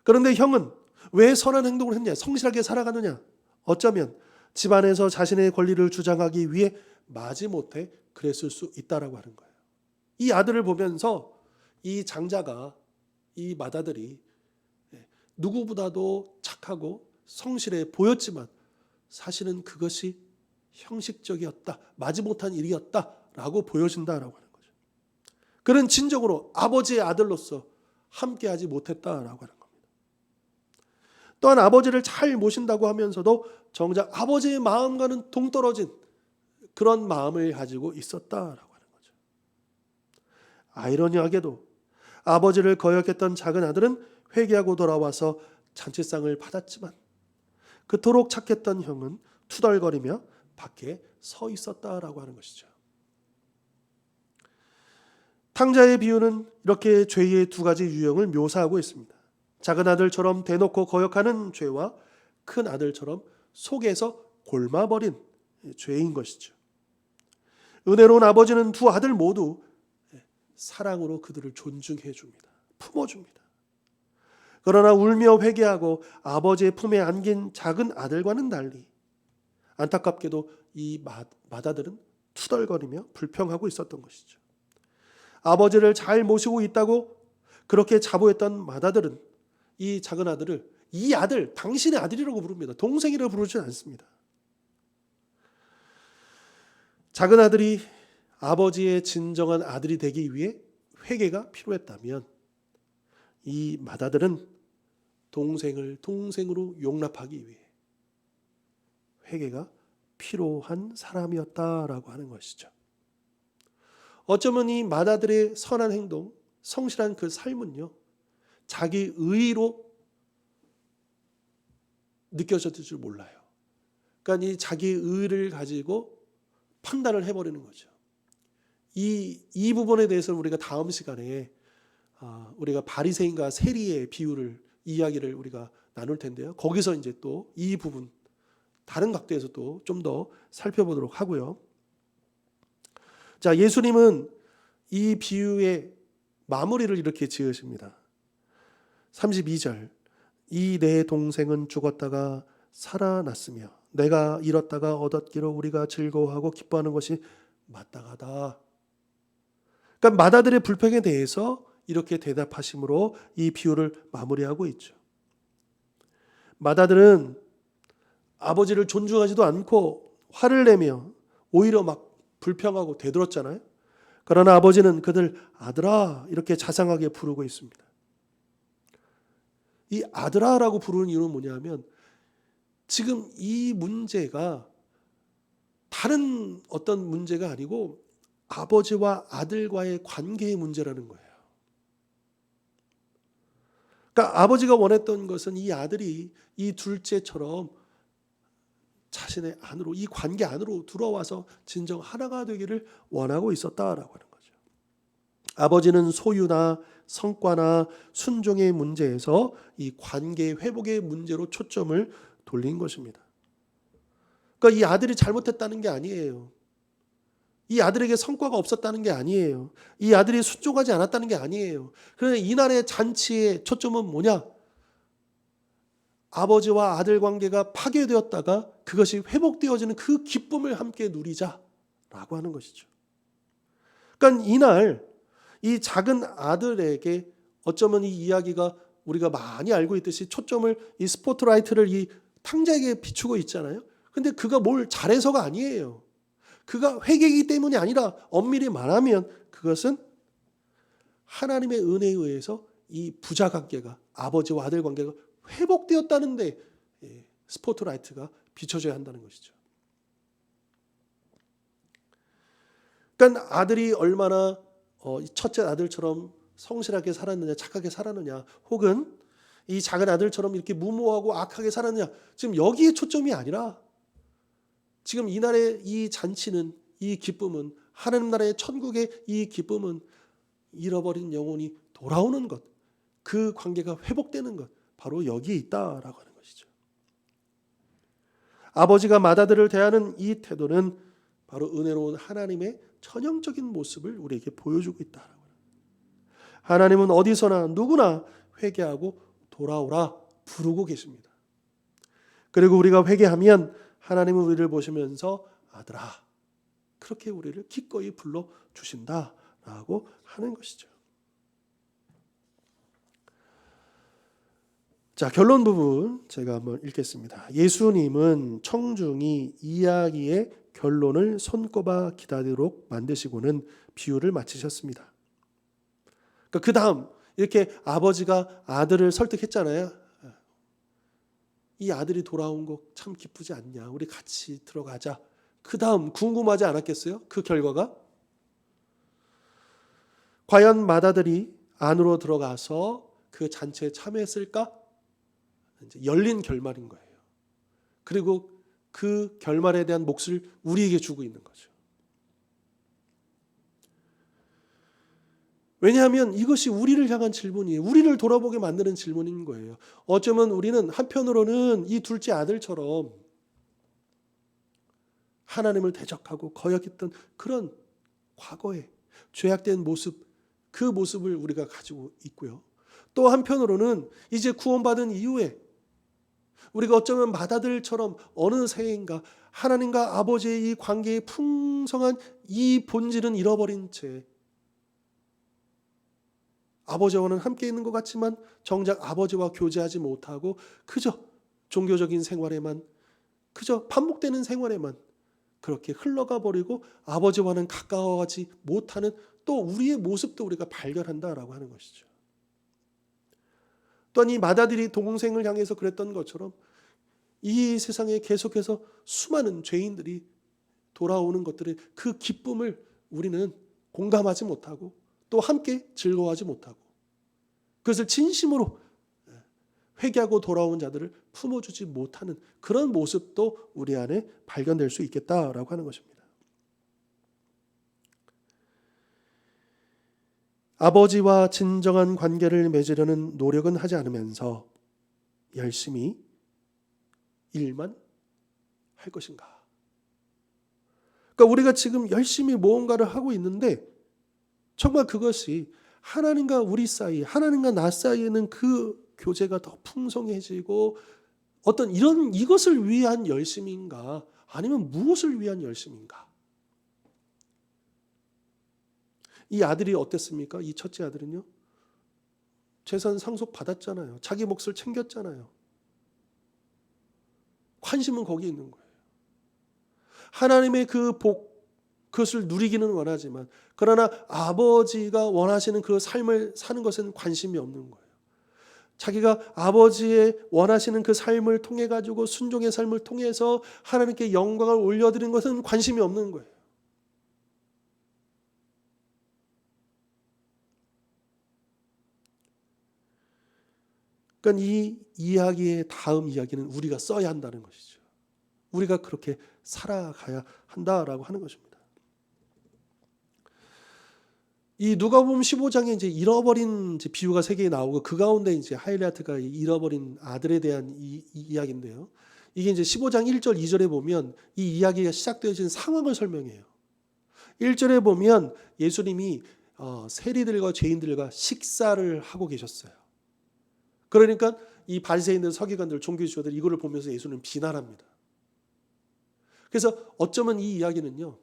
그런데 형은 왜 선한 행동을 했냐? 성실하게 살아가느냐? 어쩌면 집안에서 자신의 권리를 주장하기 위해 마지못해 그랬을 수 있다라고 하는 거예요. 이 아들을 보면서 이 장자가, 이 맏아들이 누구보다도 착하고 성실해 보였지만 사실은 그것이 형식적이었다, 마지못한 일이었다라고 보여진다라고 하는 거죠. 그는 진정으로 아버지의 아들로서 함께하지 못했다라고 하는 겁니다. 또한 아버지를 잘 모신다고 하면서도 정작 아버지의 마음과는 동떨어진 그런 마음을 가지고 있었다라고 하는 거죠. 아이러니하게도 아버지를 거역했던 작은 아들은 회개하고 돌아와서 잔치상을 받았지만, 그토록 착했던 형은 투덜거리며 밖에 서 있었다라고 하는 것이죠. 탕자의 비유는 이렇게 죄의 두 가지 유형을 묘사하고 있습니다. 작은 아들처럼 대놓고 거역하는 죄와 큰 아들처럼 속에서 골마버린 죄인 것이죠. 은혜로운 아버지는 두 아들 모두 사랑으로 그들을 존중해 줍니다. 품어줍니다. 그러나 울며 회개하고 아버지의 품에 안긴 작은 아들과는 달리 안타깝게도 이 맏아들은 투덜거리며 불평하고 있었던 것이죠. 아버지를 잘 모시고 있다고 그렇게 자부했던 맏아들은 이 작은 아들을 이 아들, 당신의 아들이라고 부릅니다. 동생이라고 부르지 않습니다. 작은 아들이 아버지의 진정한 아들이 되기 위해 회개가 필요했다면, 이 맏아들은 동생을 동생으로 용납하기 위해 회개가 필요한 사람이었다라고 하는 것이죠. 어쩌면 이 맏아들의 선한 행동, 성실한 그 삶은요, 자기 의로 느껴졌을 줄 몰라요. 그러니까 이 자기 의를 가지고 판단을 해버리는 거죠. 이 부분에 대해서는 우리가 다음 시간에 우리가 바리새인과 세리의 이야기를 우리가 나눌 텐데요. 거기서 이제 또 이 부분 다른 각도에서 또 좀 더 살펴보도록 하고요. 자, 예수님은 이 비유의 마무리를 이렇게 지으십니다. 32절. 이 내 동생은 죽었다가 살아났으며 내가 잃었다가 얻었기로 우리가 즐거워하고 기뻐하는 것이 마땅하다. 그러니까 마다들의 불평에 대해서 이렇게 대답하심으로 이 비유를 마무리하고 있죠. 마다들은 아버지를 존중하지도 않고 화를 내며 오히려 막 불평하고 대들었잖아요. 그러나 아버지는 그들 아들아 이렇게 자상하게 부르고 있습니다. 이 아들아라고 부르는 이유는 뭐냐면 지금 이 문제가 다른 어떤 문제가 아니고 아버지와 아들과의 관계의 문제라는 거예요. 그러니까 아버지가 원했던 것은 이 아들이 이 둘째처럼 자신의 안으로, 이 관계 안으로 들어와서 진정 하나가 되기를 원하고 있었다라고 하는 거죠. 아버지는 소유나 성과나 순종의 문제에서 이 관계 회복의 문제로 초점을 돌린 것입니다. 그러니까 이 아들이 잘못했다는 게 아니에요. 이 아들에게 성과가 없었다는 게 아니에요. 이 아들이 순종하지 않았다는 게 아니에요. 그런데 이날의 잔치의 초점은 뭐냐? 아버지와 아들 관계가 파괴되었다가 그것이 회복되어지는 그 기쁨을 함께 누리자라고 하는 것이죠. 그러니까 이날 이 작은 아들에게 어쩌면 이 이야기가 우리가 많이 알고 있듯이 초점을 이 스포트라이트를 이 탕자에게 비추고 있잖아요. 근데 그가 뭘 잘해서가 아니에요. 그가 회개이기 때문이 아니라 엄밀히 말하면 그것은 하나님의 은혜에 의해서 이 부자 관계가 아버지와 아들 관계가 회복되었다는데 스포트라이트가 비춰져야 한다는 것이죠. 그러니까 아들이 얼마나 첫째 아들처럼 성실하게 살았느냐, 착하게 살았느냐, 혹은 이 작은 아들처럼 이렇게 무모하고 악하게 살았느냐, 지금 여기에 초점이 아니라 지금 이날의 이 잔치는, 이 기쁨은, 하나님 나라의 천국의 이 기쁨은 잃어버린 영혼이 돌아오는 것, 그 관계가 회복되는 것, 바로 여기에 있다라고 하는 것이죠. 아버지가 맏아들을 대하는 이 태도는 바로 은혜로운 하나님의 전형적인 모습을 우리에게 보여주고 있다라고 합니다. 하나님은 어디서나 누구나 회개하고 돌아오라 부르고 계십니다. 그리고 우리가 회개하면 하나님은 우리를 보시면서 아들아 그렇게 우리를 기꺼이 불러주신다라고 하는 것이죠. 자, 결론 부분 제가 한번 읽겠습니다. 예수님은 청중이 이야기의 결론을 손꼽아 기다리도록 만드시고는 비유를 마치셨습니다. 그러니까 그 다음 이렇게 아버지가 아들을 설득했잖아요. 이 아들이 돌아온 거 참 기쁘지 않냐? 우리 같이 들어가자. 그 다음 궁금하지 않았겠어요? 그 결과가? 과연 맏아들이 안으로 들어가서 그 잔치에 참여했을까? 이제 열린 결말인 거예요. 그리고 그 결말에 대한 몫을 우리에게 주고 있는 거죠. 왜냐하면 이것이 우리를 향한 질문이에요. 우리를 돌아보게 만드는 질문인 거예요. 어쩌면 우리는 한편으로는 이 둘째 아들처럼 하나님을 대적하고 거역했던 그런 과거의 죄악된 모습, 그 모습을 우리가 가지고 있고요. 또 한편으로는 이제 구원받은 이후에 우리가 어쩌면 맏아들처럼 어느새인가 하나님과 아버지의 이 관계의 풍성한 이 본질은 잃어버린 채 아버지와는 함께 있는 것 같지만 정작 아버지와 교제하지 못하고 그저 종교적인 생활에만, 그저 반복되는 생활에만 그렇게 흘러가 버리고 아버지와는 가까워하지 못하는 또 우리의 모습도 우리가 발견한다라고 하는 것이죠. 또한 이 맏아들이 동생을 향해서 그랬던 것처럼 이 세상에 계속해서 수많은 죄인들이 돌아오는 것들의 그 기쁨을 우리는 공감하지 못하고 또 함께 즐거워하지 못하고 그것을 진심으로 회개하고 돌아온 자들을 품어주지 못하는 그런 모습도 우리 안에 발견될 수 있겠다라고 하는 것입니다. 아버지와 진정한 관계를 맺으려는 노력은 하지 않으면서 열심히 일만 할 것인가? 그러니까 우리가 지금 열심히 무언가를 하고 있는데 정말 그것이 하나님과 우리 사이, 하나님과 나 사이에는 그 교제가 더 풍성해지고 어떤 이것을 위한 열심인가? 아니면 무엇을 위한 열심인가? 이 아들이 어땠습니까? 이 첫째 아들은요. 재산 상속 받았잖아요. 자기 몫을 챙겼잖아요. 관심은 거기 있는 거예요. 하나님의 그 복, 그것을 누리기는 원하지만 그러나 아버지가 원하시는 그 삶을 사는 것은 관심이 없는 거예요. 자기가 아버지의 원하시는 그 삶을 통해 가지고 순종의 삶을 통해서 하나님께 영광을 올려드리는 것은 관심이 없는 거예요. 그러니까 이 이야기의 다음 이야기는 우리가 써야 한다는 것이죠. 우리가 그렇게 살아가야 한다라고 하는 것입니다. 이 누가복음 15장에 이제 잃어버린 이제 비유가 세 개 나오고 그 가운데 이제 하이라이트가 잃어버린 아들에 대한 이야기인데요. 이게 이제 15장 1절 2절에 보면 이 이야기가 시작되어진 상황을 설명해요. 1절에 보면 예수님이 세리들과 죄인들과 식사를 하고 계셨어요. 그러니까 이 바리새인들, 서기관들, 종교지도자들 이거를 보면서 예수는 비난합니다. 그래서 어쩌면 이 이야기는요.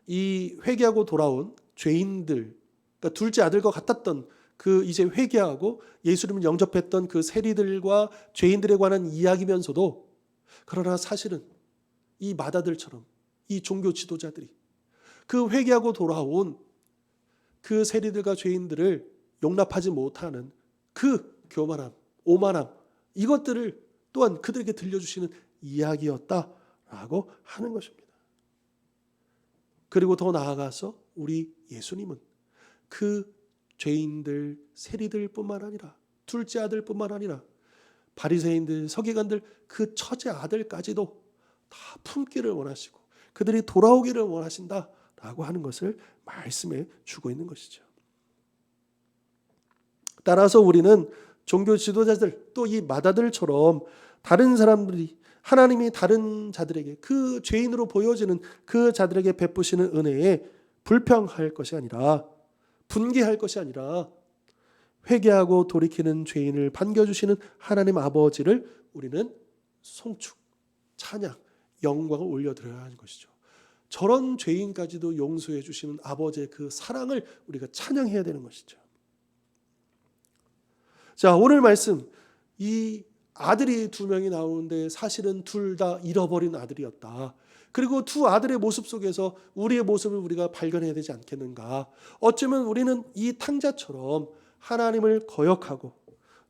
이 회개하고 돌아온 죄인들, 그러니까 둘째 아들과 같았던 그 이제 회개하고 예수님을 영접했던 그 세리들과 죄인들에 관한 이야기면서도 그러나 사실은 이 마다들처럼 이 종교 지도자들이 그 회개하고 돌아온 그 세리들과 죄인들을 용납하지 못하는 그 교만함, 오만함 이것들을 또한 그들에게 들려주시는 이야기였다라고 하는 것입니다. 그리고 더 나아가서 우리 예수님은 그 죄인들, 세리들뿐만 아니라 둘째 아들뿐만 아니라 바리새인들, 서기관들 그 처제 아들까지도 다 품기를 원하시고 그들이 돌아오기를 원하신다라고 하는 것을 말씀해 주고 있는 것이죠. 따라서 우리는 종교 지도자들 또 이 마다들처럼 다른 사람들이 하나님이 다른 자들에게 그 죄인으로 보여지는 그 자들에게 베푸시는 은혜에 불평할 것이 아니라 분개할 것이 아니라 회개하고 돌이키는 죄인을 반겨주시는 하나님 아버지를 우리는 송축, 찬양, 영광을 올려드려야 하는 것이죠. 저런 죄인까지도 용서해 주시는 아버지의 그 사랑을 우리가 찬양해야 되는 것이죠. 자, 오늘 말씀 이 아들이 두 명이 나오는데 사실은 둘 다 잃어버린 아들이었다. 그리고 두 아들의 모습 속에서 우리의 모습을 우리가 발견해야 되지 않겠는가. 어쩌면 우리는 이 탕자처럼 하나님을 거역하고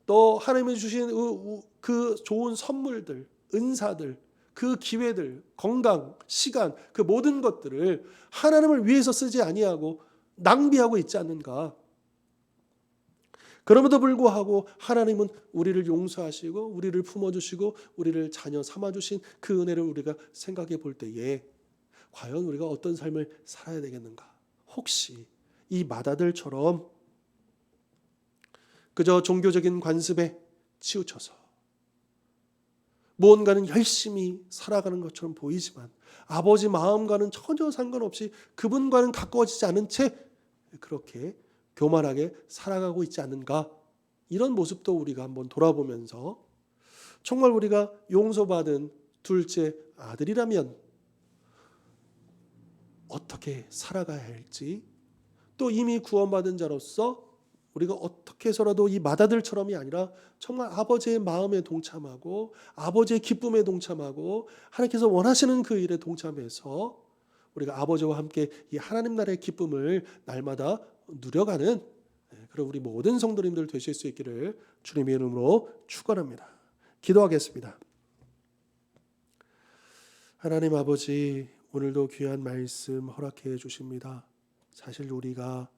또 하나님이 주신 그 좋은 선물들, 은사들, 그 기회들, 건강, 시간, 그 모든 것들을 하나님을 위해서 쓰지 아니하고 낭비하고 있지 않는가. 그럼에도 불구하고 하나님은 우리를 용서하시고 우리를 품어주시고 우리를 자녀 삼아주신 그 은혜를 우리가 생각해 볼 때에 과연 우리가 어떤 삶을 살아야 되겠는가. 혹시 이 마다들처럼 그저 종교적인 관습에 치우쳐서 무언가는 열심히 살아가는 것처럼 보이지만 아버지 마음과는 전혀 상관없이 그분과는 가까워지지 않은 채 그렇게 교만하게 살아가고 있지 않는가. 이런 모습도 우리가 한번 돌아보면서 정말 우리가 용서받은 둘째 아들이라면 어떻게 살아가야 할지 또 이미 구원받은 자로서 우리가 어떻게 해서라도 이 마다들처럼이 아니라 정말 아버지의 마음에 동참하고 아버지의 기쁨에 동참하고 하나님께서 원하시는 그 일에 동참해서 우리가 아버지와 함께 이 하나님 나라의 기쁨을 날마다 누려가는 그런 우리 모든 성도님들 되실 수 있기를 주님의 이름으로 축원합니다. 기도하겠습니다. 하나님 아버지, 오늘도 귀한 말씀 허락해 주십니다. 사실 우리가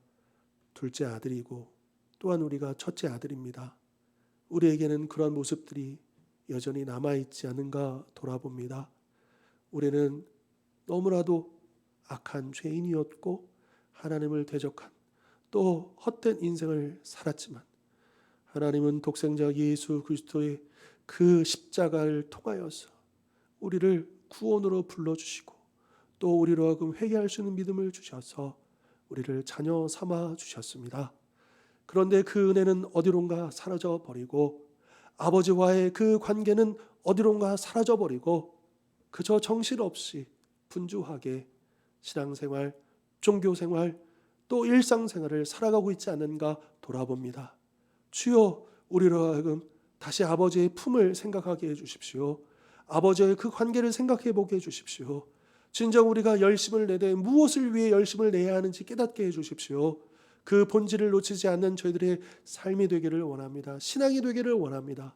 둘째 아들이고 또한 우리가 첫째 아들입니다. 우리에게는 그런 모습들이 여전히 남아있지 않은가 돌아봅니다. 우리는 너무나도 악한 죄인이었고 하나님을 대적한 또 헛된 인생을 살았지만 하나님은 독생자 예수 그리스도의 그 십자가를 통하여서 우리를 구원으로 불러주시고 또 우리로 하여금 회개할 수 있는 믿음을 주셔서 우리를 자녀 삼아 주셨습니다. 그런데 그 은혜는 어디론가 사라져 버리고 아버지와의 그 관계는 어디론가 사라져 버리고 그저 정신없이 분주하게 신앙생활, 종교생활, 또 일상생활을 살아가고 있지 않는가 돌아봅니다. 주여 우리로 하여금 다시 아버지의 품을 생각하게 해주십시오. 아버지의 그 관계를 생각해 보게 해주십시오. 진정 우리가 열심을 내되 무엇을 위해 열심을 내야 하는지 깨닫게 해주십시오. 그 본질을 놓치지 않는 저희들의 삶이 되기를 원합니다. 신앙이 되기를 원합니다.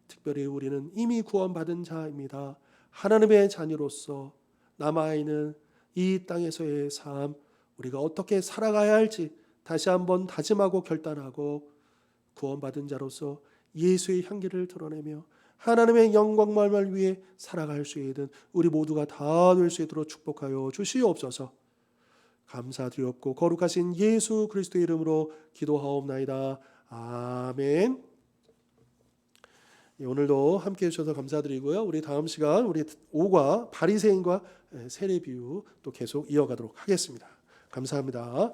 특별히 우리는 이미 구원받은 자입니다. 하나님의 자녀로서 남아있는 이 땅에서의 삶, 우리가 어떻게 살아가야 할지 다시 한번 다짐하고 결단하고 구원받은 자로서 예수의 향기를 드러내며 하나님의 영광만을 위해 살아갈 수 있는 우리 모두가 다 될 수 있도록 축복하여 주시옵소서. 감사드리옵고 거룩하신 예수 그리스도의 이름으로 기도하옵나이다. 아멘. 오늘도 함께해 주셔서 감사드리고요. 우리 다음 시간 우리 5과 바리새인과 세례 비유 또 계속 이어가도록 하겠습니다. 감사합니다.